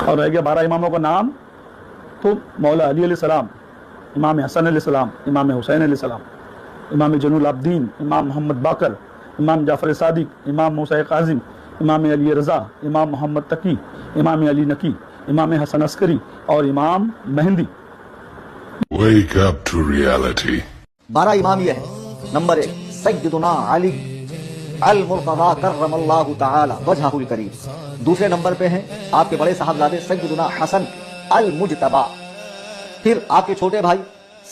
اور رہ گیا 12 اماموں کا نام، تو مولا علی علیہ السلام، امام حسن علیہ السلام، امام حسین علیہ السلام، امام جن العابدین، امام محمد باقر، امام جعفر صادق، امام موسیٰ کاظم، امام علی رضا، امام محمد تقی، امام علی نقی، امام حسن عسکری اور امام مہندی۔ Wake up to reality. 12 امام یہ ہے۔ نمبر 1 سیدنا علی المرتضی کرم اللہ تعالی وجہہ الکریم۔ دوسرے نمبر پہ ہیں آپ کے بڑے صاحبزادے سیدنا حسن المجتبی۔ پھر آپ کے چھوٹے بھائی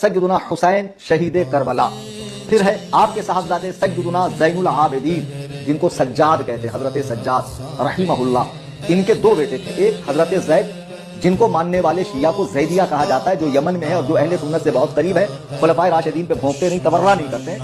سیدنا حسین شہید کربلا۔ پھر ہے آپ کے صاحبزادے سیدنا زین العابدین جن کو سجاد کہتے ہیں، حضرت سجاد رحمہ اللہ۔ ان کے 2 بیٹے تھے، ایک حضرت زید جن کو ماننے والے شیعہ کو زیدیہ کہا جاتا ہے، جو یمن میں ہے اور جو اہل سنت سے بہت قریب ہے، خلفائے راشدین پہ بھونکتے نہیں، تبرہ نہیں کرتے۔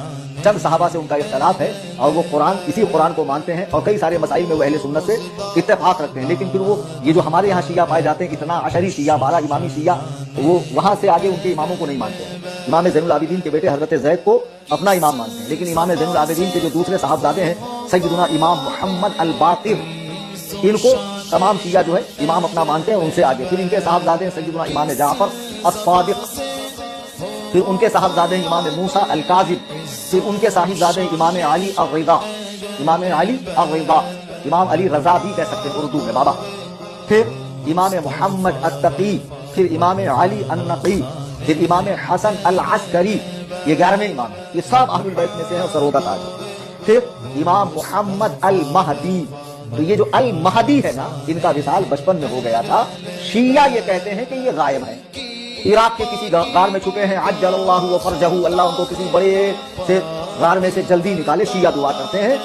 چند صحابہ سے ان کا اختلاف ہے اور وہ اسی قرآن کو مانتے ہیں اور کئی سارے مسائل میں وہ اہل سنت سے اتفاق رکھتے ہیں، لیکن پھر وہ یہ جو ہمارے یہاں شیعہ پائے جاتے ہیں اتنا عشری شیعہ، 12 امامی شیعہ، وہ وہاں سے آگے ان کے اماموں کو نہیں مانتے ہیں۔ امام زین العابدین کے بیٹے حضرت زید کو اپنا امام مانتے ہیں، لیکن امام زین العابدین کے جو دوسرے صاحبزادے ہیں سیدنا امام محمد الباقر، ان کو تمام شیعہ جو ہے امام اپنا مانتے ہیں، ان سے آگے۔ پھر ان کے صاحبزادے ہیں سیدنا امام جعفر الصادق، پھر ان کے صاحبزادے ہیں امام موسیٰ الکاظم، پھر ان کے صاحبزادے ہیں امام علی الرضا، امام علی الرضا، امام علی رضا بھی کہہ سکتے ہیں اردو میں بابا۔ پھر امام محمد التقی، پھر امام علی النقی، پھر امام حسن العسکری، یہ 11ویں امام ہیں، یہ سب اہل البیت میں سے ہیں اور سرودہ تاج ہیں۔ پھر امام محمد المہدی، تو یہ جو المہدی ہے نا، ان کا وصال بچپن میں ہو گیا تھا۔ شیعہ یہ کہتے ہیں کہ یہ غائب ہیں، عراق کے کسی غار میں چھپے ہیں، عجل اللہ فرجہ، اللہ ان کو کسی بڑے سے غار میں سے جلدی نکالے، شیعہ دعا کرتے ہیں۔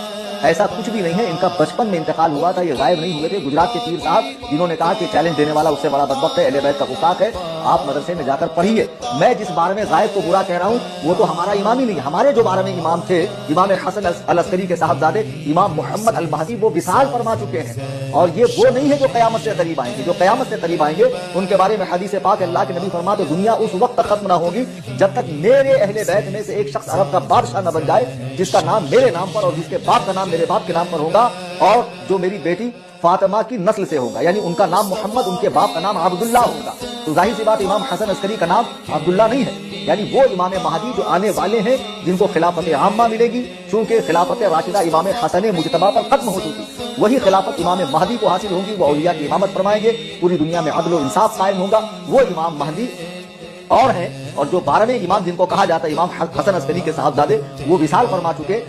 ایسا کچھ بھی نہیں ہے، ان کا بچپن میں انتقال ہوا تھا، یہ غائب نہیں ہوئے تھے۔ گجرات کے پیر صاحب جنہوں نے کہا کہ چیلنج دینے والا اس سے بڑا بدبخت ہے، اہل بیت کا گستاخ ہے، آپ مدرسے میں جا کر پڑھیے۔ میں جس 12ویں غائب کو برا کہہ رہا ہوں وہ تو ہمارا امام ہی نہیں، ہمارے جو 12ویں امام تھے امام حسن العسکری کے صاحبزادے امام محمد المہدی، وہ وصال فرما چکے ہیں، اور یہ وہ نہیں ہے جو قیامت سے قریب آئیں گے۔ جو قیامت سے قریب آئیں گے ان کے بارے میں حدیث پاک اللہ کے نبی فرماتے دنیا اس وقت تک ختم نہ ہوگی جب تک میرے اہل بیت میں سے ایک شخص عرب کا بادشاہ نہ بن جائے جس کا نام میرے نام پر اور جس کے باپ کا نام میرے باپ کے نام پر ہوگا، اور جو میری بیٹی فاطمہ کی نسل سے ہوگا، یعنی ان کا نام محمد، ان کے باپ کا نام عبداللہ ہوگا۔ تو ظاہر سی بات امام حسن عسکری کا نام عبداللہ نہیں ہے، یعنی وہ امام مہدی جو آنے والے ہیں جن کو خلافت عامہ ملے گی، چونکہ خلافت راشدہ امام حسن مجتبی پر ختم ہو چکی، وہی خلافت امام مہدی کو حاصل ہوگی، وہ اولیاء کی امامت فرمائیں گے، پوری دنیا میں عدل و انصاف قائم ہوگا، وہ امام مہدی اور ہیں۔ اور جو 12ویں امام جن کو کہا جاتا ہے امام حسن عسکری کے صاحبزادے، وہ وصال فرما چکے۔